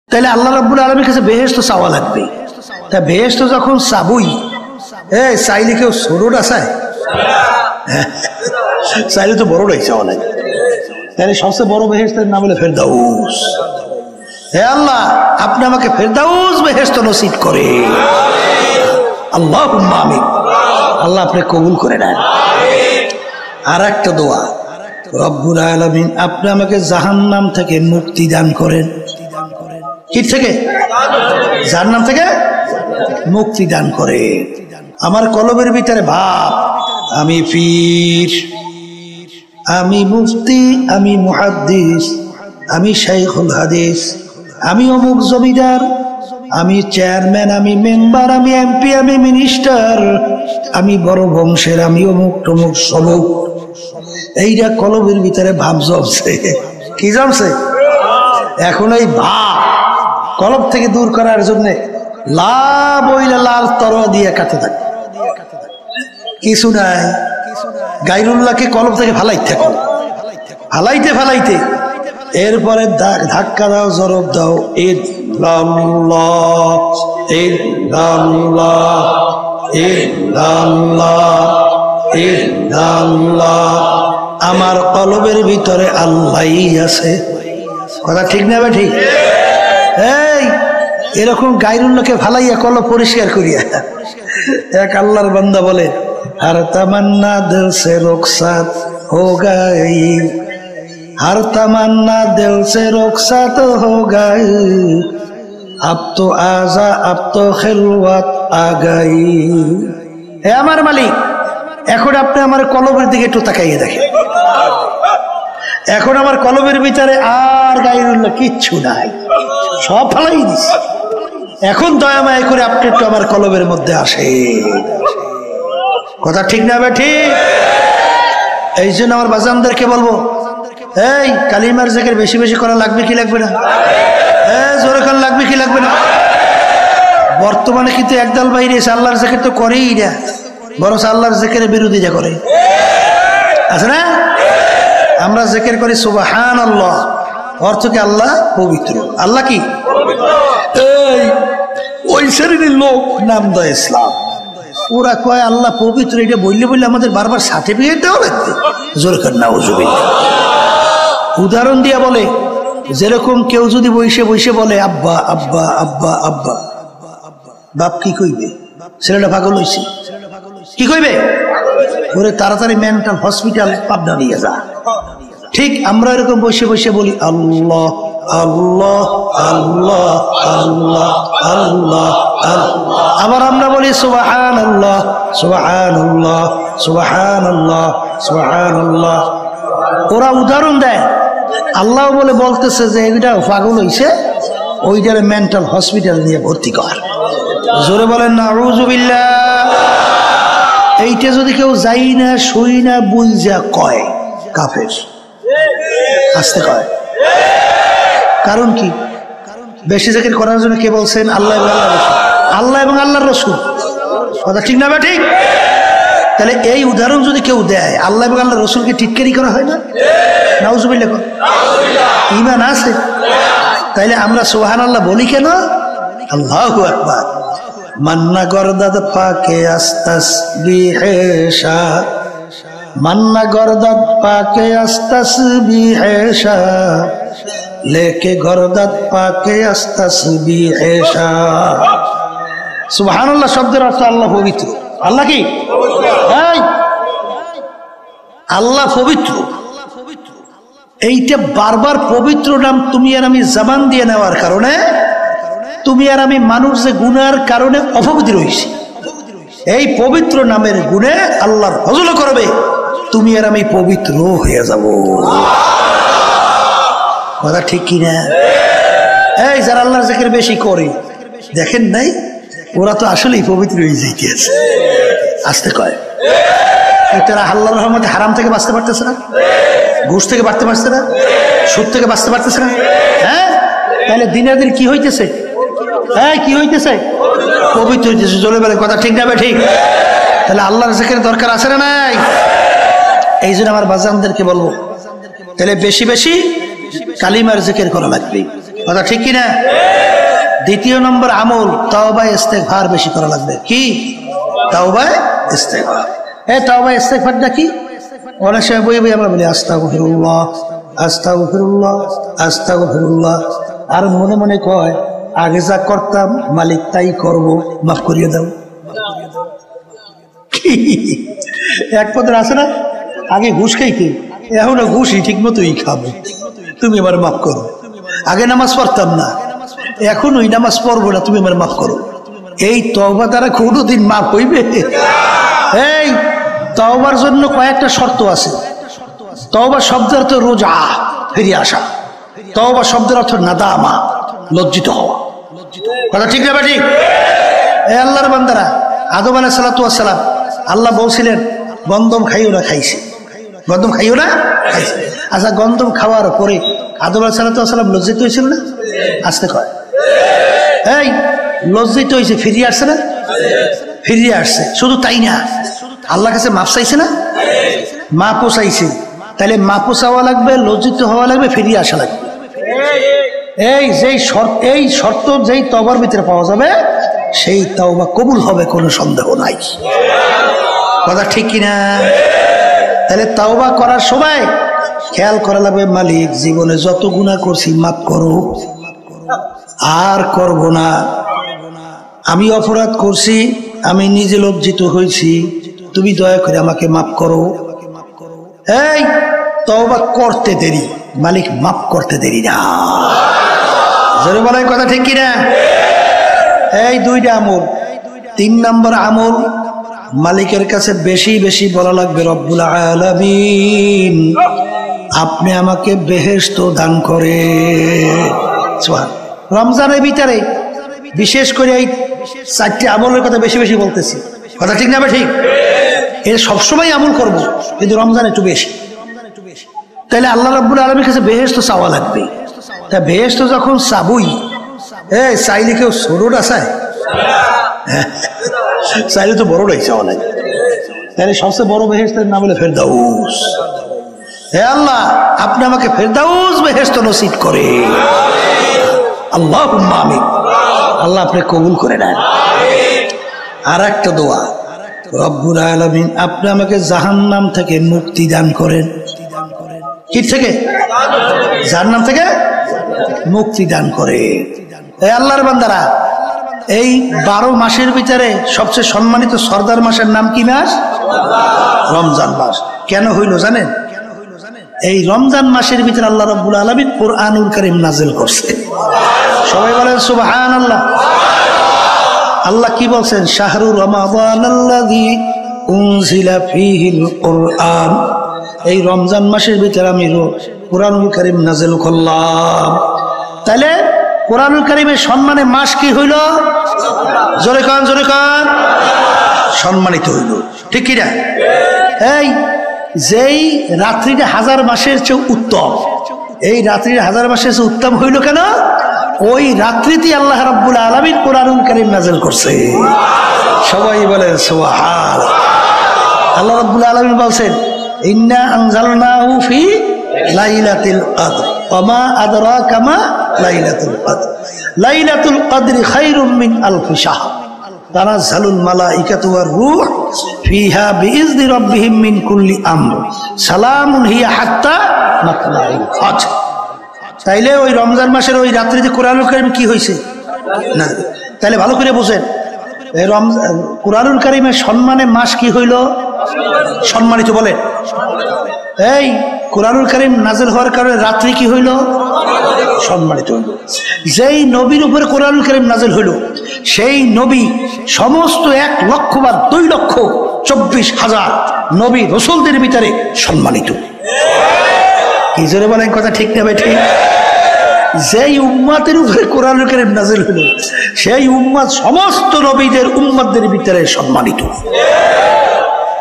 তাহলে আল্লাহ রাব্বুল আলামিনের কাছে বেহেশত চাওয়া লাগবে। তা বেহেশত যখন চাবই, চাইলে কেউ ছোটটা চায়? চাইলে তো বড়টাই চাওয়া লাগে। তাহলে সবচেয়ে বড় বেহেশতের নাম হলো ফেরদাউস। হে আল্লাহ, আপনি আমাকে ফেরদাউস বেহেশত নসিব করে। আল্লাহুম্মা আমিন। আল্লাহ আপনি কবুল করে নেন। আর একটা দোয়া, রব্বুল আলামিন আপনি আমাকে জাহান্নাম থেকে মুক্তি দান করেন। কি থেকে? জাহান্নাম থেকে মুক্তি দান করে। আমার কলবের ভিতরে ভাব, আমি পীর, আমি মুফতি, আমি মুহাদ্দিস, আমি শাইখুল হাদিস, আমি অমুক জমিদার, আমি চেয়ারম্যান, আমি মেম্বার, আমি এমপি, আমি মিনিস্টার, আমি বড় বংশের, আমি অমুক টমুক সমুক। এইটা কলবের ভিতরে ভাব জমছে। কি জমছে? এখন এই ভাব কলব থেকে দূর করার জন্য লাভ হইলে লাল তরোয়া দিয়ে কাটতে থাকে। কিছু নাই, গায়রুল্লাহকে কলব থেকে ফালাইতে থাকো, ফালাইতে ফালাইতে এরপরে ধাক্কা দাও, জরব দাও, ইল্লাল্লাহ ইল্লাল্লাহ ইল্লাল্লাহ ইল্লাল্লাহ। আমার কলবের ভিতরে আল্লাহই আছে। কথা ঠিক না ভাই? ঠিক। এই এরকম গায়রুল্লাহকে ফালাইয়া কলব পরিষ্কার করিয়া এক আল্লাহর বান্দা বলে, हर तमन्ना दिल से रुखसत हो गई, हर तमन्ना दिल से रुखसत हो गई, अब तो आजा अब तो खिलवत आ गई। হে আমার মালিক, এখন আপনি আমার কলবের দিকে একটু তাকাইয়ে দেখেন। এখন আমার কলবের ভিতরে আর গায়রুল্লাহ কিচ্ছু নাই, সব ফালাই দিছি। এখন দয়া মায়া করে আপনি একটু আমার কলবের মধ্যে আসেন। কথা ঠিক না ভাই? ঠিক। এই জন্য আমার বাজানদেরকে বলবো, এই কালিমার জিকির বেশি বেশি করা লাগবে কি লাগবে না? জোরে কান লাগবে কি লাগবে না? বর্তমানে কিন্তু একদল বাইরে এসে আল্লাহর জিকির তো করেই না, বরং আল্লাহর জিকিরের বিরোধিতা করে। আছে না? আমরা জিকির করি সুবহানাল্লাহ, অর্থ কি আল্লাহ পবিত্র। আল্লাহ কি? এই ওই শ্রেণীর লোক নাম দেয় ইসলাম, ওরা কয় আল্লাহ পবিত্র। এটা বললে বললে আমাদের বারবার সার্টিফিকেট দেওয়া লাগবে। জোরকার নাউজুবিল্লাহ। উদাহরণ দিয়া বলে, যেরকম কেউ যদি বসে বসে বলে আব্বা আব্বা আব্বা আব্বা, বাপ কি কইবে? ছেলেটা পাগল হইছে। কি কইবে? ওরে তাড়াতাড়ি মেন্টাল হসপিটাল পাবনা নিয়ে যা। ঠিক আমরা এরকম বসে বসে বলি আল্লাহ আল্লাহ আল্লাহ আল্লাহ আল্লাহ আল্লাহ। আবার আমরা বলি সুবহানাল্লাহ সুবহানাল্লাহ সুবহানাল্লাহ সুবহানাল্লাহ। ওরা উদাহরণ দেয়, আল্লাহ বলে বলতেছে যে এটা পাগল হইছে, ওইটারে মেন্টাল হসপিটাল নিয়ে ভর্তি কর। জোরে বলেন নাউযুবিল্লাহ। এইটা যদি কেউ যাই না শুই না বুঝা কয়, কাফের। আসতে কয়। কারণ কি? বেশি জিকির করার জন্য কে বলছেন? আল্লাহ এবং আল্লাহর রাসূল। আল্লাহ এবং আল্লাহর রাসূল। কথা ঠিক না ভাই? ঠিক। তাহলে এই উদাহরণ যদি কেউ দেয়, আল্লাহ এবং আল্লাহর রাসূলকে টিটকারি করা হয় না? নাউযুবিল্লাহ। ঈমান আছে? তাইলে আমরা সুবহানাল্লাহ বলি কেন? আল্লাহু আকবার। মান্না গরদাদ পাকে আস্তাসবিহে শাহ, মান্না গরদাদ পাকে আস্তাসবিহে শাহ, लेके गरदत पाके अस्तसबीहे शाह। सुबहानाल्लाह शब्দের অর্থ আল্লাহ পবিত্র। আল্লাহ কি? আল্লাহ পবিত্র। এইটা বারবার পবিত্র নাম তুমি আর আমি জবান দিয়ে নেওয়ার কারণে, তুমি আর আমি মানুষ যে গুনার কারণে অপবিত্র হইছি, এই পবিত্র নামের গুণে আল্লাহর ফজল করবে, তুমি আর আমি পবিত্র হয়ে যাব। কথা ঠিক কিনা? এই যারা আল্লাহর জিকির বেশি করে, দেখেন নাই ওরা তো আসলেই পবিত্র হয়ে যাইতেছে। আসতে কয় তারা আল্লাহর রহমতে হারাম থেকে বাঁচতে পারতেছে না, ঘুষ থেকে বাঁচতে পারছে না, সুদ থেকে বাঁচতে পারতেছে না। হ্যাঁ, তাহলে দিনের দিন কি হইতেছে? হ্যাঁ, কি হইতেছে? পবিত্র হইতেছে। চলে বলে কথা ঠিক না? ঠিক। তাহলে আল্লাহর জিকির দরকার আছে না নাই? এই জন্য আমার বাজানদেরকে বলবো, তাহলে বেশি বেশি কালিমার জিকির করা লাগবে। কথা ঠিক কিনা? দ্বিতীয় নম্বর আমল তাওবা ইস্তেগফার বেশি করা লাগবে। কি তাওবা ইস্তেগফার? এই তাওবা ইস্তেগফারটা কি? অনেক সময় বই বই আমরা বলি আস্তাগফিরুল্লাহ আস্তাগফিরুল্লাহ আস্তাগফিরুল্লাহ, আর মনে মনে কয় আগে যা করতাম মালিক তাই করব, মাফ করিয়ে দাও। এক পদের আছে না, আগে ঘুষ খাইতে এখন ঘুষই ঠিক মতোই খাবো, তুমি আমার মাফ করো। আগে নামাজ পড়তাম না, এখন ওই নামাজ পড়বো না, তুমি আমার মাফ করো। এই তওবা দ্বারা কোনোদিন মাফ হইবে? এই তওবার জন্য কয়েকটা শর্ত আছে। তওবা শব্দের অর্থ রোজা, ফিরে আসা। তওবা শব্দের অর্থ নাদামা, লজ্জিত হওয়া। কথা ঠিক না ঠিক? এই আল্লাহর বান্দারা, আদম আলাইহিস সালাতু ওয়াস সালাম আল্লাহ বলছিলেন গন্ধম খাইও না, খাইছে। গন্ধম খাইও না, খাইছে। আচ্ছা, গন্ধম খাওয়ার পরে আদম আলাইহিস সালাতু ওয়াস সালাম লজ্জিত হয়েছিল না? আসতে কয় এই লজ্জিত হয়েছে, ফিরিয়ে আসছে না? ফিরিয়ে আসছে। শুধু তাই না, আল্লাহর কাছে মাপ চাইছে না? মাপও চাইছে। তাহলে মাপও চাওয়া লাগবে, লজ্জিত হওয়া লাগবে, ফিরিয়ে আসা লাগবে। এই শর্ত যেই তওবার ভিতরে পাওয়া যাবে সেই তওবা কবুল হবে, কোনো সন্দেহ নাই। কথা ঠিক কিনা? তাহলে তওবা করার সময় খেয়াল করা লাগবে, মালিক জীবনে যত গুনাহ করছি মাফ করো, আর করব না। আমি অপরাধ করছি, আমি নিজে লজ্জিত হয়েছি, তুমি দয়া করে আমাকে মাফ করো। এই তওবা করতে দেরি, মালিক মাফ করতে দেরি না। জোরে বলেন কথা ঠিক কিনা? এই দুইটা আমল। 3 নম্বর আমল মালিকের কাছে বেশি বেশি বলা লাগবে, রব্বুল আলামিন আপনি আমাকে বেহেশত দান করে। রমজানের ভিতরে বিশেষ করে এই 4টি আমলের কথা বেশি বেশি বলতেছি। কথা ঠিক না ঠিক? এর সবসময় আমল করব, কিন্তু রমজান একটু বেশি। তাহলে আল্লাহ রাব্বুল আলামিনের কাছে বেহেশত চাওয়া লাগবে। তা বেহেশত যখন চাবই, চাইলে কেউ ছোটটা চায়? চাইলে তো বড়টাই চাওয়া লাগে। তাহলে সবচেয়ে বড় বেহেশতের নাম হলো ফেরদাউস। হে আল্লাহ, আপনি আমাকে ফেরদাউস বেহেশত নসিব করে। আল্লাহুম্মা আমিন। আল্লাহ আপনি কবুল করে নেন। আর একটা দোয়া, রব্বুল আলামিন আপনি আমাকে জাহান্নাম থেকে মুক্তি দান করেন। কি থেকে? জাহান্নাম থেকে মুক্তি দান করে। এই আল্লাহর বান্দারা, এই 12 মাসের ভিতরে সবচেয়ে সম্মানিত সর্দার মাসের নাম কি মাস? রমজান মাস। কেন হইল জানেন? এই রমজান মাসের ভিতরে আল্লাহ রাব্বুল আলামিন কুরআনুল কারীম নাযিল করছে। সবাই বলেন সুবহানাল্লাহ। আল্লাহ কি বলছেন? শাহরু রমাদানাল্লাযী উনজিলা ফীহিল কুরআন। এই রমজান মাসের ভিতরে আমি কুরআনুল কারীম নাযিল করলাম। তাহলে কুরআনুল কারীমের সম্মানে মাস কি হইল? জোরে কান, জোরে কান। সম্মানিত হইল, ঠিক কি না? এই যেই রাত্রিটা 1000 মাসের চেয়ে উত্তম, এই রাত্রিটা 1000 মাসের চেয়ে উত্তম হইল কেন? ওই রাত্রিতে আল্লাহ রাব্বুল আলামিন কুরআনুল কারীম নাযিল করছে। সবাই বলেন সুবহানাল্লাহ। আল্লাহ রাব্বুল আলামিন বলছেন, ইন্না আনজালনাহু ফি লাইলাতিল কদর ওয়া মা আদরাকা মা লাইলাতুল কদর লাইলাতুল কদরি খায়রুম মিন আলফি শাহর তানাজ্জালুল মালাইকাতু ওয়ার রূহ ফিহা বিইজনি রাব্বিহিম মিন কুল্লি আমর সালামুন হিয়া হাত্তা মাতলাইল ফাজর। তাইলে ওই রমজান মাসের ওই রাত্রিতে কুরআনুল কারীম কি হয়েছে না? তাহলে ভালো করে বোঝেন, এই কুরআনুল কারীমের সম্মানে মাস কি হইল? সম্মানিত। বলেন, এই কুরআনুল কারীম নাযিল হওয়ার কারণে রাত্রি কি হইল? সম্মানিত হইল। যেই নবীর উপরে কুরআনুল কারীম নাযিল হইল, সেই নবী সমস্ত 1 লক্ষ বা 2 লক্ষ 24,000 নবী রাসূলদের ভিতরে সম্মানিত। কি জোরে বলেন কথা ঠিক না ভাই? ঠিক। যেই উম্মতের উপরে কুরআনুল কারীম নাযিল হলো, সেই উম্মত সমস্ত নবীদের উম্মতদের ভিতরে সম্মানিত।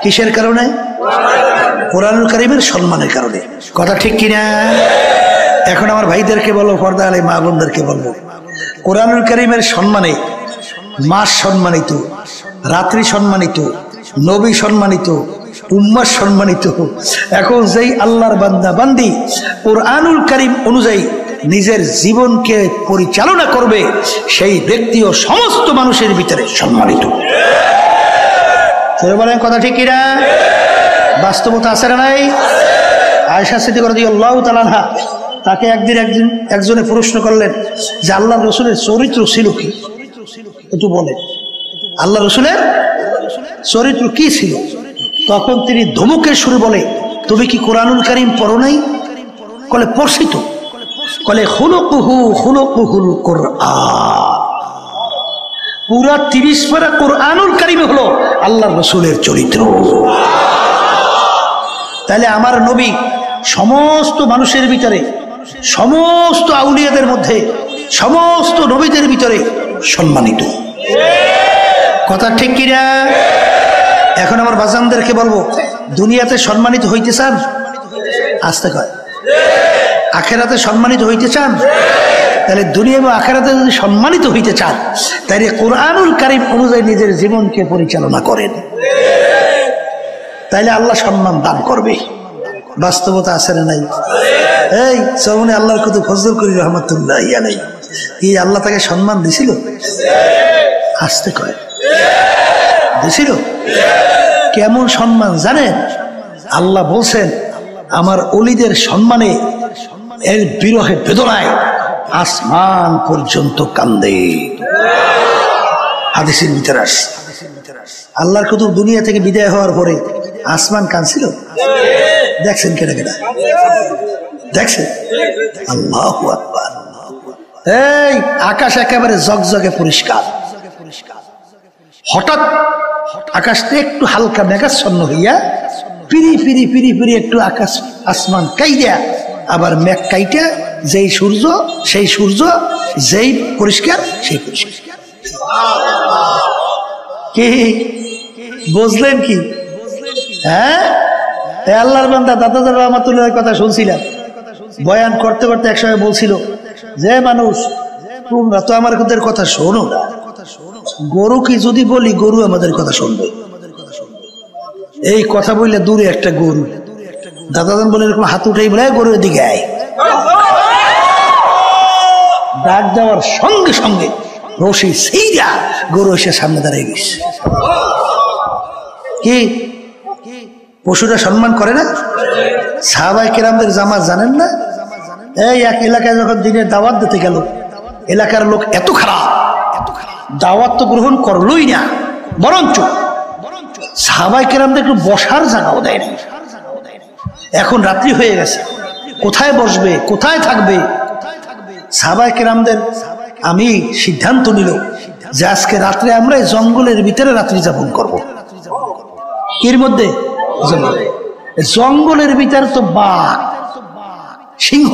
কিসের কারণে? কুরআনুল কারীমের সম্মানের কারণে। কথা ঠিক কিনা? এখন আমার ভাইদেরকে বলবো, পর্দা আলে মা বোনদেরকে বলবো, কুরআনুল কারীমের সম্মানে মাস সম্মানিত, রাত্রি সম্মানিত, নবী সম্মানিত, উম্মত সম্মানিত। এখন যেই আল্লাহর বান্দা বান্দি কুরআনুল কারীম অনুযায়ী নিজের জীবনকে পরিচালনা করবে, সেই ব্যক্তিও সমস্ত মানুষের ভিতরে সম্মানিত। বলেন কথা ঠিক কিনা? বাস্তবতা আছে না নাই? আয়েশা সিদ্দিকা রাদিয়াল্লাহু তাআলা আনহা, তাকে একজনে প্রশ্ন করলেন যে আল্লাহ রসুলের চরিত্র ছিল কি, একটু বলে আল্লাহ রসুলের চরিত্র কি ছিল? তখন তিনি ধমকের সুরে বলে, তুমি কি কোরআনুল কারীম পড়ো নাই? কলে পড়ছি তো। কলে খুলুকুহুল কোরআন। পুরা 30 পারা কোরআনুল কারীমে হলো আল্লাহ রসুলের চরিত্র। তাহলে আমার নবী সমস্ত মানুষের ভিতরে, সমস্ত আউলিয়াদের মধ্যে, সমস্ত নবীদের ভিতরে সম্মানিত। কথা ঠিক কিনা? এখন আমার বাজানদেরকে বলবো, দুনিয়াতে সম্মানিত হইতে চান? আসতে কয়। আখেরাতে সম্মানিত হইতে চান? তাহলে দুনিয়া এবং আখেরাতে যদি সম্মানিত হইতে চান, তাহলে কোরআনুল কারীম অনুযায়ী নিজের জীবনকে পরিচালনা করেন, তাইলে আল্লাহ সম্মান দান করবে। বাস্তবতা আছে না নাই? এই সৌমনে আল্লাহর কত ফজল করি রহমতুল্লাহ নাই, কি আল্লাহ তাকে সম্মান দিছিল? আসতে কয় দিছিল। কেমন সম্মান জানেন? আল্লাহ বলছেন, আমার ওলিদের সম্মানে, এর বিরহে বেদনায় আসমান পর্যন্ত কান্দে। হাদিসের ভিতরে আসে, আল্লাহর কুতুব দুনিয়া থেকে বিদায় হওয়ার পরে আসমান কাঁদছিল। দেখছেন কেনা কেনা? দেখছেন? আল্লাহু আকবার। এই আকাশ একেবারে জগজগে পরিষ্কার। হঠাৎ আকাশটা একটু হালকা মেঘাচ্ছন্ন হইয়া পিরি পিরি পিরি পিরি একটু আকাশ আসমান কাইয়া, আবার মেঘ কাইটা যেই সূর্য, সেই সূর্য যেই পরিষ্কার, সেই পরিষ্কার। কি বুঝলেন কি? হ্যাঁ, আল্লাহর বান্দা দাদাজান রহমাতুল্লাহর কথা শুনছিলাম। বয়ান করতে করতে একসময় বলছিল যে মানুষ, তোমরা তো আমার কথা শোনো না, গরু কি যদি বলি গরু আমাদের কথা শুনবে। এই কথা বললে দূরে একটা গরু, দাদাজান বলে এরকম হাত উঠেই বলে গরুর দিকে আয়। ডাক দেওয়ার সঙ্গে সঙ্গে রশি সেইরা গরু এসে সামনে দাঁড়িয়ে গেছে। কি পশুরা সম্মান করে না? সাহাবায়ে কেরামদের জামাত জানেন না? এই এক এলাকায় যখন দিনের দাওয়াত দিতে গেল, এলাকার লোক এত খারাপ, দাওয়াত তো গ্রহণ করলোই না, বরঞ্চ সাহাবায়ে কেরামদের একটু বসার জায়গাও দেয় না। এখন রাত্রি হয়ে গেছে, কোথায় বসবে, কোথায় থাকবে? সাহাবায়ে কেরামদের আমি সিদ্ধান্ত নিল যে আজকে রাত্রে আমরা জঙ্গলের ভিতরে রাত্রি যাপন করব। এর মধ্যে জঙ্গলের ভিতরে তো বাঘ, সিংহ,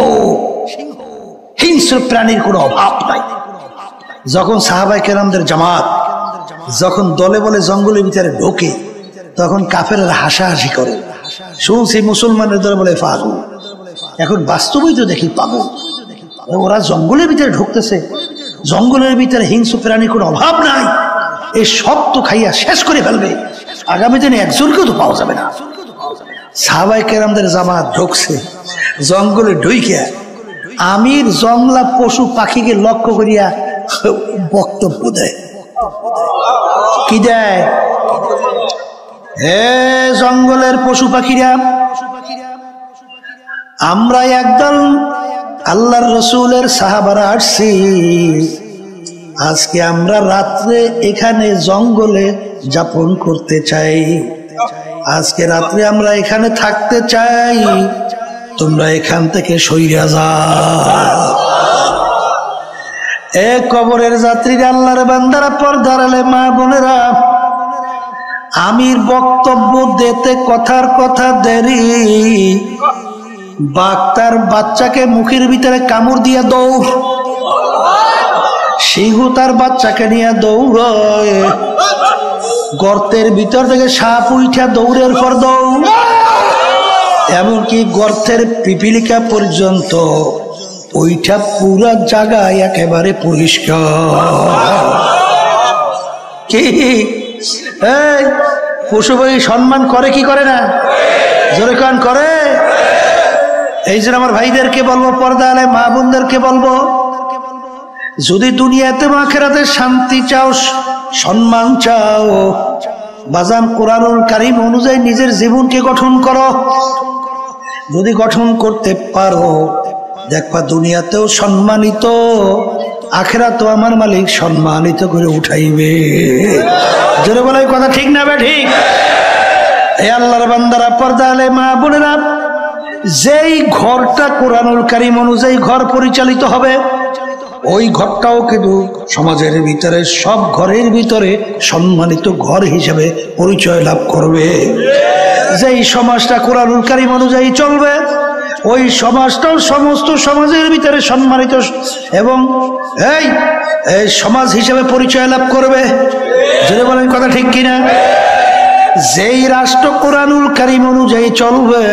হিংস্র প্রাণীর কোনো অভাব নাই। যখন সাহাবায়ে কেরামদের জামাত যখন দলে বলে জঙ্গলের ভিতরে ঢোকে, তখন কাফেররা হাসাহাসি করে। শুনছি মুসলমানের দলে বলে পাগল। এখন বাস্তবেই তো দেখি পাগল। ওরা জঙ্গলের ভিতরে ঢুকতেছে, জঙ্গলের ভিতরে হিংস্র প্রাণীর কোনো অভাব নাই। এই সব তো খাইয়া শেষ করে ফেলবে, আগামী দিনে একজনকেও তো পাওয়া যাবে না। সাহাবায়ে কেরামদের জামাত ঢুকছে, জঙ্গলে ঢুইকা আমির জংলা পশু পাখিকে লক্ষ্য করিয়া বক্তব্য দেয়। কি দেয়? হে জঙ্গলের পশু পাখিরা, আমরা একদল আল্লাহর রসুলের সাহাবারা আসছি, আজকে আমরা রাত্রে এখানে জঙ্গলে যাপন করতে চাই, আজকে রাত্রে আমরা এখানে থাকতে চাই, তোমরা এখান থেকে সইরা যাও। এ কবরের যাত্রীরা, আল্লাহর বান্দারা, পর্দার আলে মা বোনেরা, আমির বক্তব্য দিতে কথার কথা দেরি, বাঘ তার বাচ্চাকে মুখের ভিতরে কামড় দিয়া দৌড়, সিংহ তার বাচ্চাকে নিয়ে দৌড়ায়, গর্তের ভিতর থেকে সাপ উঠা দৌড়ের পর দৌড়, এমনকি গর্তের পিপিলিকা পর্যন্ত ওইটা পুরা জায়গায় একেবারে পরিষ্কার। কি এই পশু পাখি সম্মান করে কি করে না? জোরে কান করে। এই জন্য আমার ভাইদেরকে বলবো, পর্দা আলে মা বোনদেরকে বলবো, যদি দুনিয়াতে আখিরাতে শান্তি চাও, সম্মান চাও, বাজান কোরআনুল কারীম অনুযায়ী নিজের জীবনকে গঠন করো। যদি গঠন করতে পারো, দেখবা দুনিয়াতেও সম্মানিত, আখিরাতেও আমার মালিক সম্মানিত করে উঠাইবে। জোরে বলে কথা ঠিক না বে ঠিক? এই আল্লাহর বান্দারা, পর্দা আলে মা বোনেরা, যেই ঘরটা কোরআনুল কারীম অনুযায়ী ঘর পরিচালিত হবে, ওই ঘরটাও কিন্তু সমাজের ভিতরে, সব ঘরের ভিতরে সম্মানিত ঘর হিসেবে পরিচয় লাভ করবে। যেই সমাজটা কোরআনুল কারীম অনুযায়ী চলবে, ওই সমাজটাও সমস্ত সমাজের ভিতরে সম্মানিত এবং এই সমাজ হিসেবে পরিচয় লাভ করবে। যদি বলেন কথা ঠিক কিনা? যেই রাষ্ট্র কোরআনুল কারীম অনুযায়ী চলবে,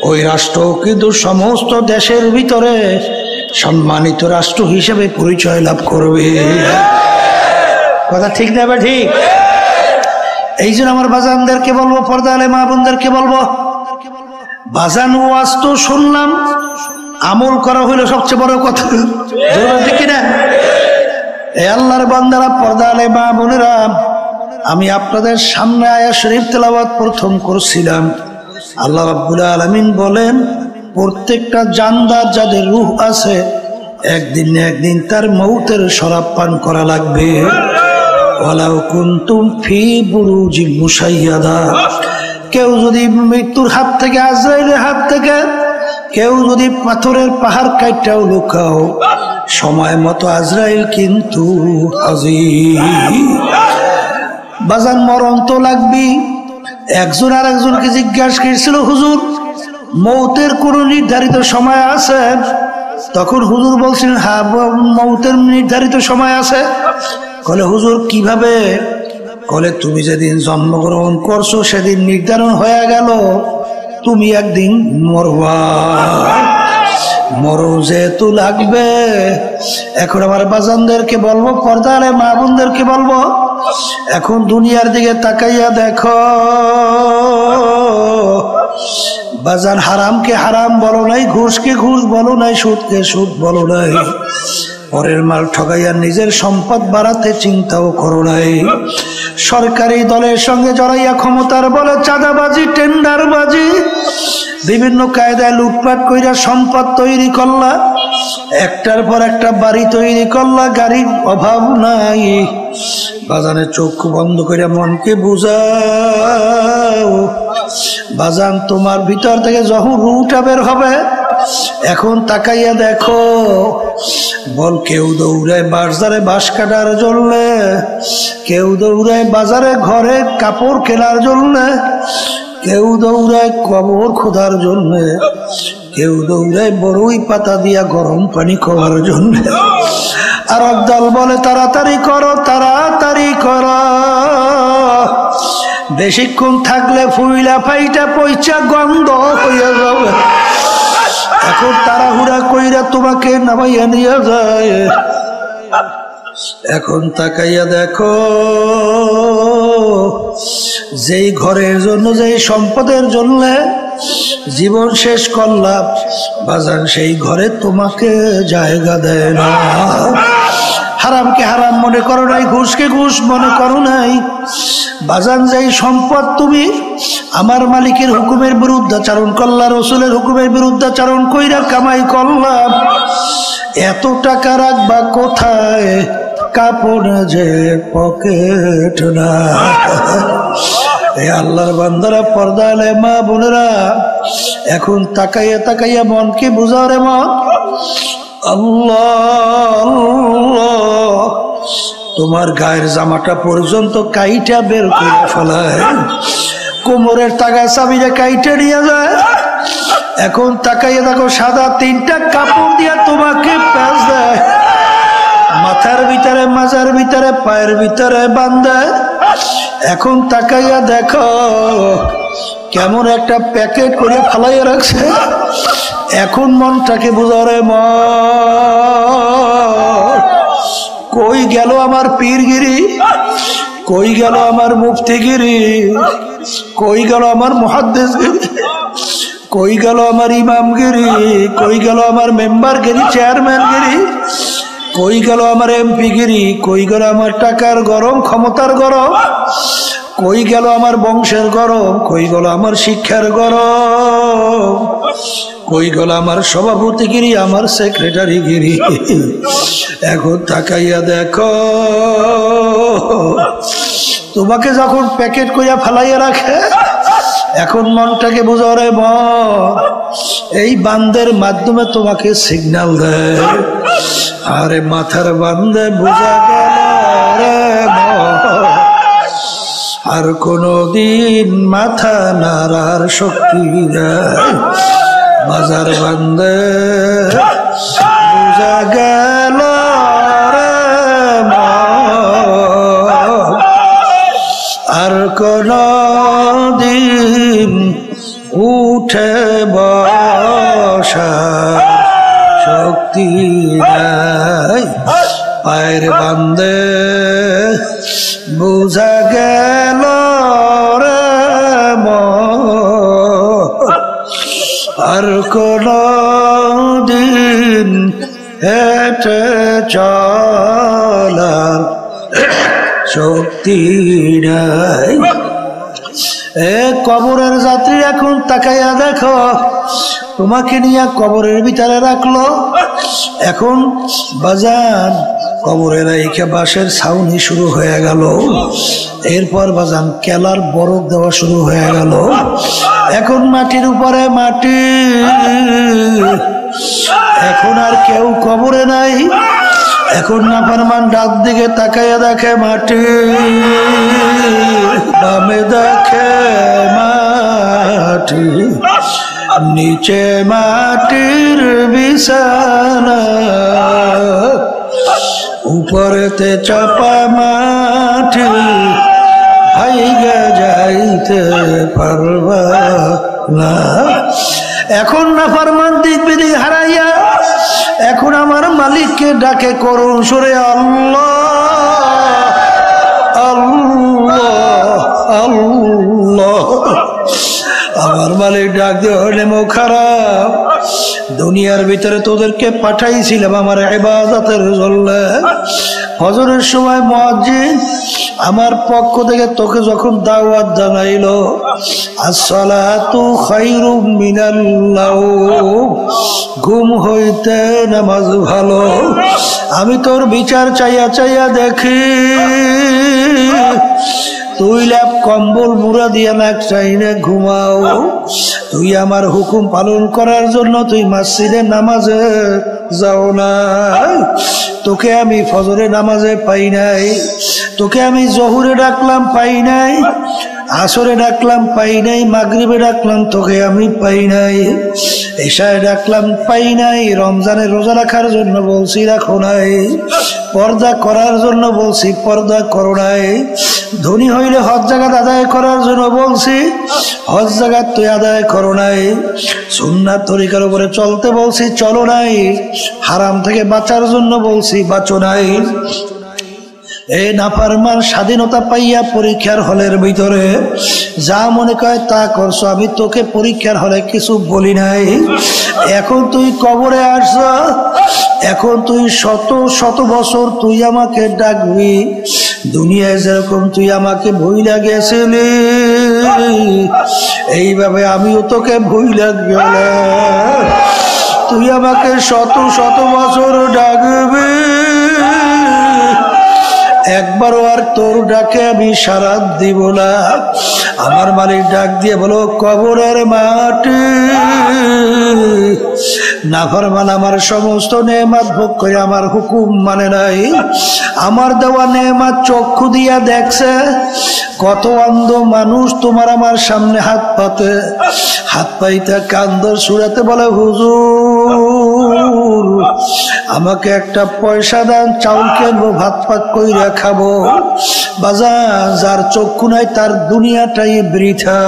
ওই রাষ্ট্র কিন্তু সমস্ত দেশের ভিতরে সম্মানিত রাষ্ট্র হিসেবে পরিচয় লাভ করবে। কথা ঠিক না বা ঠিক? এই জন্য আমার বাজানদেরকে বলবো, পর্দা আলে মা বোনদেরকে বলবো, বাজান ওয়াজ তো শুনলাম, আমল করা হইলো সবচেয়ে বড় কথা। ঠিক কিনা? এই আল্লাহর বান্দারা, পর্দা আলে মা বোনেরা, আমি আপনাদের সামনে আয়াত শরীফ তেলাওয়াত প্রথম করছিলাম। আল্লাহ রাব্বুল আলামিন বলেন, প্রত্যেকটা জানদার যাদের রূহ আছে, একদিন না একদিন তার মৌতের শরাব পান করা লাগবে। ওয়ালাউ কুনতুম ফি বুরুজিন মুশাইয়াদা, কেউ যদি মৃত্যুর হাত থেকে, আজরাইলের হাত থেকে কেউ যদি পাথরের পাহাড় কাইটাও লুকাও, সময় মতো আজরাইল কিন্তু হাজির। বাজান মরণ তো লাগবি। একজন আর একজনকে জিজ্ঞাসা করেছিল, হুজুর মৌতের কোন নির্ধারিত সময় আছে? তখন হুজুর বলছিলেন, হ্যাঁ মৌতের নির্ধারিত সময় আছে। বলে হুজুর কিভাবে? বলে তুমি যেদিন জন্মগ্রহণ করছো সেদিন নির্ধারণ হয়ে গেল তুমি একদিন মরবা, মরণ যেহেতু লাগবে। এখন আমার বাজানদেরকে বলবো, পর্দা আলে মা বোনদেরকে বলবো, এখন দুনিয়ার দিকে তাকাইয়া দেখো। বাজান হারামকে হারাম বলো নাই, ঘুষকে ঘুষ বলো নাই, সুদকে সুদ বলো নাই, পরের মাল ঠগাইয়া নিজের সম্পদ বাড়াতে চিন্তাও করো নাই, সরকারি দলের সঙ্গে জড়াইয়া ক্ষমতার বলে চাঁদাবাজি, টেন্ডারবাজি, বিভিন্ন কায়দায় লুটপাট কইরা সম্পদ তৈরি করলা, একটার পর একটা বাড়ি তৈরি করলা, গাড়ির অভাব নাই। বাজানের চোখ বন্ধ করে মনকে বুঝাও, বাজান তোমার ভিতর থেকে যখন রুটা বের হবে, এখন তাকাইয়া দেখো। বল কেউ দৌড়ায় বাজারে বাঁশ কাটার জন্য, কেউ দৌড়ায় বাজারে ঘরে কাপড় কেনার জন্য, কেউ দৌড়ায় কবর খোদার জন্য, কেউ দৌড়ায় বড়ই পাতা দিয়া গরম পানি খাওয়ার জন্য। আর একদল বলে তাড়াতাড়ি করো, তাড়াতাড়ি করো, বেশিক্ষণ থাকলে ফুইলা ফাইটা পয়সা গন্ধ হইয়া যাবে। এখন তাড়াহুড়া কইরা তোমাকে নামাইয়া নিয়ে যায়। এখন তাকাইয়া দেখো, যেই ঘরের জন্য, যেই সম্পদের জন্য জীবন শেষ করলাম, বাজান সেই ঘরে তোমাকে জায়গা দেয় না। হারামকে হারাম মনে করো নাই, ঘুষকে ঘুষ মনে করো নাই। বাজান যেই সম্পদ তুমি আমার মালিকের হুকুমের বিরুদ্ধাচারণ করলা, রসুলের হুকুমের বিরুদ্ধাচারণ কইরা কামাই করলাম, এত টাকা রাখবা কোথায়? কাপড় যে পকেট না। এই আল্লাহর বান্দারা, পর্দা আলে মা বোনেরা, এখন তাকাইয়া তাকাইয়া মনকে বুঝাও রে মন। আল্লাহ, তোমার গায়ের জামাটা পর্যন্ত কাইটা বের করে ফেলায়, কোমরের টাকা চাবিটা কাইটা নিয়ে যায়। এখন তাকাইয়া দেখো, সাদা তিনটা কাপড় দিয়া তোমাকে প্যাঁচ দেয়, মাথার ভিতরে, মাজার ভিতরে, পায়ের ভিতরে বান্ধে। এখন তাকাইয়া দেখো কেমন একটা প্যাকেট করে ফালাইয়া রাখছে। এখন মনটাকে বুঝারে, মন কই গেল আমার পীরগিরি, কই গেল আমার মুফতিগিরি, কই গেল আমার মুহাদ্দিসগিরি, কই গেল আমার ইমামগিরি, কই গেল আমার মেম্বারগিরি, চেয়ারম্যানগিরি, কই গেল আমার এমপিগিরি, কই গেল আমার টাকার গরম, ক্ষমতার গরম, কই গেল আমার বংশের গরম, কই গেল আমার শিক্ষার গরম, কই গেল আমার সভাপতিগিরি, আমার সেক্রেটারিগিরি। এখন তাকাইয়া দেখো, তোমাকে যখন প্যাকেট কইয়া ফালাইয়া রাখে, এখন মনটাকে বুঝো রে মন, এই বান্দের মাধ্যমে তোমাকে সিগন্যাল দেয়। আরে মাথার বান্দে বুঝা গেল রে মন, আর কোনদিন মাথা নাড়ার শক্তি দেয়। বাজার বান্দে বুঝা গেল রে মন, আর কোনদিন উঠে বসা শক্তি নাই। পায়ের বান্দে বুঝা গেল রে মন, আর কোনদিন হেঁটে চলার শক্তি নাই। এ কবরের যাত্রী, এখন তাকাইয়া দেখো, তোমাকে নিয়ে কবরের ভিতরে রাখলো। এখন বাজান কবরের রাইখা বাঁশের ছাউনি শুরু হয়ে গেল। এরপর বাজান কেলার বরফ দেওয়া শুরু হয়ে গেল। এখন মাটির উপরে মাটি, এখন আর কেউ কবরে নাই। এখন নাফরমান ডাক দিকে তাকাইয়া দেখে মাটি, বামে দেখে মাটি, নিচে মাটির বিছানা, উপরেতে চাপা মাটি, ভাইগা যাইতে পারবা না। এখন নাফরমান দিক বিদিক হারাইয়া এখন আমার মালিককে ডাকে করুণ সুরে, আল্লাহ আল্লাহ আল্লাহ। আমার মালিক ডাক দিয়ে হলে মুখ খারাপ, দুনিয়ার ভিতরে তোদেরকে পাঠাইছিলাম আমার ইবাদতের জন্য। ফজরের সময় মুয়াজ্জিন আমার পক্ষ থেকে তোকে যখন দাওয়াত জানাইলো, আসসালাতু খায়রুম মিনাল নাওম, ঘুম হইতে নামাজ ভালো। আমি তোর বিচার চাইয়া চাইয়া দেখি, তুই ল্যাপ কম্বল মুড়া দিয়া নাক চাইনে ঘুমাও। তুই আমার হুকুম পালন করার জন্য তুই মসজিদে নামাজে যাও না। তোকে আমি ফজরে নামাজে পাই নাই, তোকে আমি জহুরে ডাকলাম পাই নাই, আসরে ডাকলাম পাই নাই, মাগরিবে ডাকলাম তোকে আমি পাই নাই, এশায় ডাকলাম পাই নাই। রমজানে রোজা রাখার জন্য বলছি রাখো নাই, পর্দা করার জন্য বলছি পর্দা করো নাই। ধনী হইলে হজ জাকাত আদায় করার জন্য বলছি, হজ জাকাত তুই আদায় করো নাই। সুন্নাত তরিকার উপরে চলতে বলছি চলো নাই, হারাম থেকে বাঁচার জন্য বলছি বাঁচো নাই। এই নাফরমান স্বাধীনতা পাইয়া পরীক্ষার হলের ভিতরে যা মনে করে তা করছো, আমি তোকে পরীক্ষার হলে কিছু বলি নাই। এখন তুই কবরে আসছ, এখন তুই শত শত বছর তুই আমাকে ডাকবি। দুনিয়ায় যেরকম তুই আমাকে ভুইলা গেছিলি, এইভাবে আমিও তোকে ভুইলা গেলাম। তুই আমাকে শত শত বছর ডাকবি, একবারও আর তোর ডাকে আমি সাড়া দিব না। আমার মালিক ডাক দিয়ে বলো, কবরের মাটি, নাফরমান আমার সমস্ত নেয়ামত ভোগ করে আমার হুকুম মানে নাই। আমার দেওয়া নেয়ামত চক্ষু দিয়া দেখছে, কত অন্ধ মানুষ তোমার আমার সামনে হাত পাতে, হাত পাইতে কান্দর সুরাতে বলে, হুজুর আমাকে একটা পয়সা দেন, চাউল কিনবো, ভাত পাক কইরা খাবো। বাজার যার চক্ষু নাই তার দুনিয়াটাই বৃথা।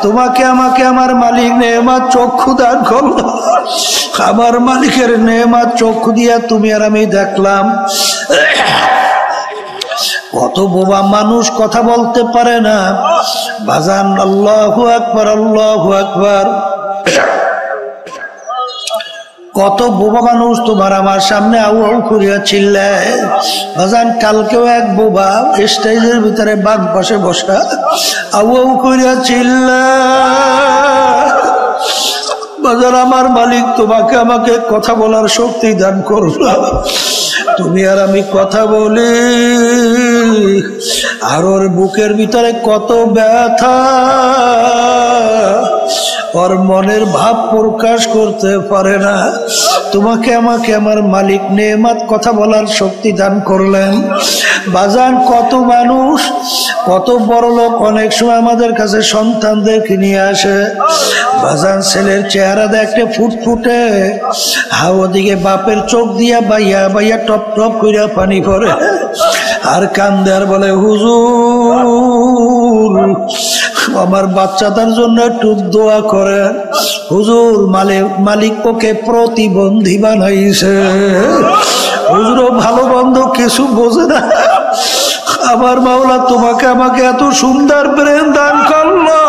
তোমাকে আমাকে আমার মালিক নেয়ামত চক্ষু দান করলো, আমার মালিকের নেয়ামত চক্ষু দিয়া তুমি আর আমি দেখলাম। কত বোবা মানুষ কথা বলতে পারে না। বাজান আল্লাহু আকবার, আল্লাহু আকবার। কত বোবা মানুষ তোমার আমার সামনে আউ আউ করিয়া চিল্লায়। বাজান কালকেও এক বোবা স্টেজের ভিতরে বাম পাশে বসা আউ আউ করিয়া চিল্লায়। বাজার আমার মালিক তোমাকে আমাকে কথা বলার শক্তি দান করলো। তুমি আর আমি কথা বলি, আর ওর বুকের ভিতরে কত ব্যথা, ওর মনের ভাব প্রকাশ করতে পারে না। তোমাকে আমাকে আমার মালিক নেয়ামত কথা বলার শক্তি দান করলেন। বাজান কত মানুষ, কত বড় লোক অনেক সময় আমাদের কাছে সন্তানদেরকে নিয়ে আসে। বাজান ছেলের চেহারা দেখতে ফুটফুটে, ওদিকে বাপের চোখ দিয়া বাইয়া বাইয়া টপ টপ কইরা পানি পড়ে, আর কান্দে আর বলে হুজুর আমার বাচ্চাটার জন্য একটু দোয়া করে। হুজুর মালিক ওকে প্রতিবন্ধী বানাইছে। হুজুর ভালো বন্ধ কিছু বোঝে না। আমার মাওলা তোমাকে আমাকে এত সুন্দর ব্রেন দান করলো,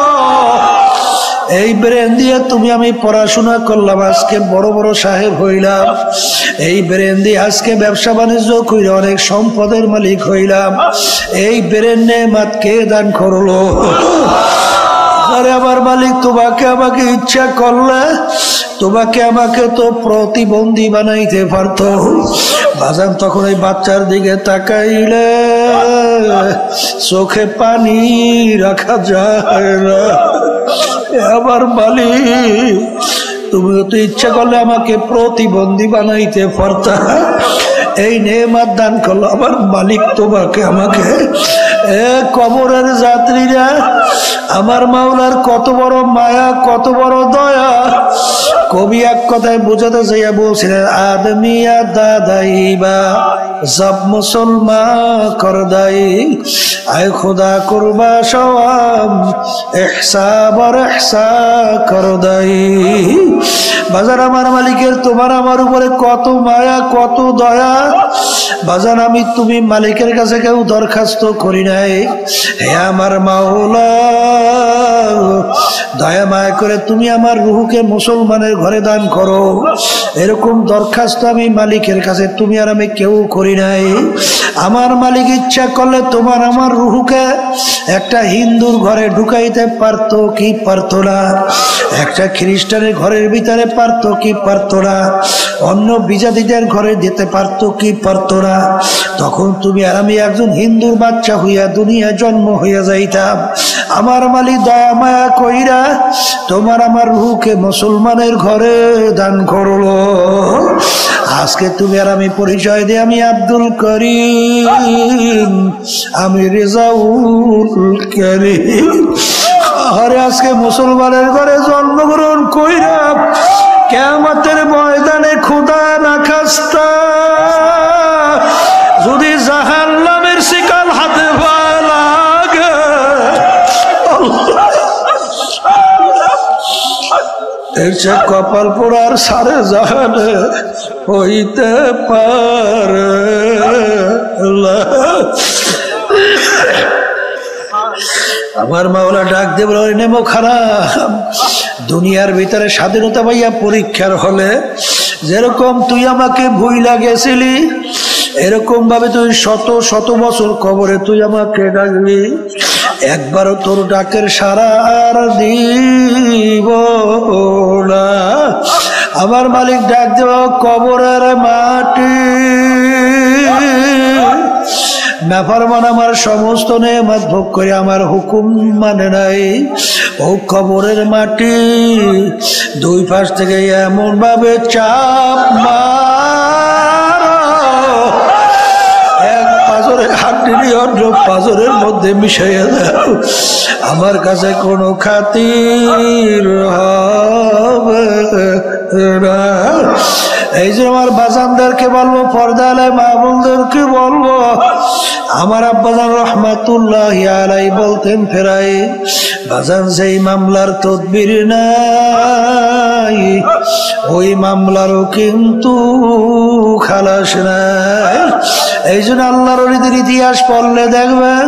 এই ব্রেন দিয়ে তুমি আমি পড়াশোনা করলাম, আজকে বড় বড় সাহেব হইলাম। এই ব্রেন দিয়ে আজকে ব্যবসা বাণিজ্য করে অনেক সম্পদের মালিক হইলাম। এই ব্রেন নেয়ামত কে দান করলো? আরে আমার মালিক তোমাকে আমাকে ইচ্ছা করলে তোমাকে আমাকে তো প্রতিবন্ধী বানাইতে পারতো। বাজান তখন এই বাচ্চার দিকে তাকাইলে চোখে পানি রাখা যায় না। আমার মালিক তুমি তো ইচ্ছা করলে আমাকে প্রতিবন্ধী বানাইতে পারতা, এই নেয়ামত দান করলো আমার মালিক তোমাকে আমাকে। কবরের যাত্রীরা আমার মাওলার কত বড় মায়া, কত বড় দয়া। কবি এক কথায় বোঝাতে চাইয়া বলছিলেন, আদমিয়া দাদাইবা সব মুসলমান করদাই, আয় খোদা করবা সওয়াব ইহসাব আর ইহসা করদাই। বাজার আমার মালিকের তোমার আমার উপরে কত মায়া, কত দয়া। বাজান আমি তুমি মালিকের কাছে কেউ দরখাস্ত করি নাই, হে আমার মাওলা দয়া মায়া করে তুমি আমার রুহুকে মুসলমানের ঘরে দান করো। এরকম দরখাস্ত আমি মালিকের কাছে তুমি আর আমি কেউ করি নাই। আমার মালিক ইচ্ছা করলে তোমার আমার রুহুকে একটা হিন্দুর ঘরে ঢুকাইতে পারতো কি পারতো না, একটা খ্রিস্টানের ঘরের ভিতরে পারতো কি পারতো না, অন্য বিজাতিদের ঘরে যেতে পারতো কি পারতো না। তখন তুমি আর আমি একজন হিন্দুর বাচ্চা হইয়া দুনিয়া জন্ম হইয়া যাইতাম। আমার মালিক দয়া মায়া কইরা তোমার আমার রুহকে মুসলমানের ঘরে দান করলো। আজকে তুমি আর আমি পরিচয় দিই, আমি আব্দুল করিম, আমি রেজাউল করিম। আরে আজকে মুসলমানের ঘরে জন্মগ্রহণ কইরা কিয়ামতের ময়দানে খোদা না খাস্তা যদি জাহান্নামের শিকাল হাতে পায় লাগে, এর সে কপাল পোড়ার সারে জাহানে হইতে পারে। আমার মাওলা ডাক দিয়ে বলে, নেমো খারাপ। দুনিয়ার ভিতরে স্বাধীনতা পাইয়া পরীক্ষার হলে যেরকম তুই আমাকে ভুইলা গেছিলি, এরকম ভাবে তুই শত শত বছর কবরে তুই আমাকে ডাকবি, একবারও তোর ডাকের সাড়া আর দিব না। আমার মালিক ডাক দেব, কবরের মাটি নাফরমান আমার সমস্ত নেয়ামত ভোগ করে আমার হুকুম মানে নাই। ও কবরের মাটি দুই পাশ থেকে এমন ভাবে চাপ মারো, এক পাঁজরের হাড্ডি অন্য পাঁজরের মধ্যে মিশাইয়া দাও, আমার কাছে কোনো খাতির হবে না। এই যে আমার বাজানদেরকে বলবো, পর্দালায় মা বোনদেরকে বলবো, আমার আব্বাজান রহমাতুল্লাহ আলাই বলতেন ফেরাই, বাজান যেই মামলার তদবির নাই ওই মামলারও কিন্তু খালাস নাই। এই জন্য আল্লাহর ওলিদের ইতিহাস পড়লে দেখবেন,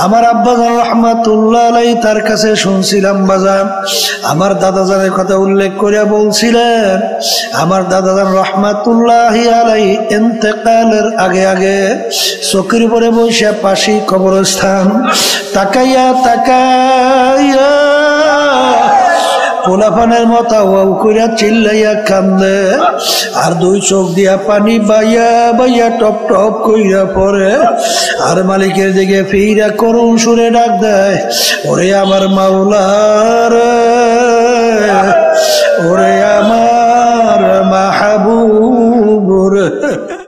আমার আব্বাজান রহমাতুল্লাহ আলাইহি তার কাছে শুনছিলাম বাজান, আমার দাদাজানের কথা উল্লেখ করে বলছিলেন, আমার দাদাজান রহমাতুল্লাহি আলাইহি ইন্তেকালের আগে আগে চকির উপরে বসে পাশি কবরস্থান তাকাইয়া তাকাইয়া পোলাপানের মতো ওয়াও কইরা চিল্লাইয়া কান্দে, আর দুই চোখ দিয়া পানি বাইয়া বাইয়া টপ টপ কইরা পড়ে, আর মালিকের দিকে ফিরা করুণ সুরে ডাক দেয়, ওরে আমার মাওলা রে, ওরে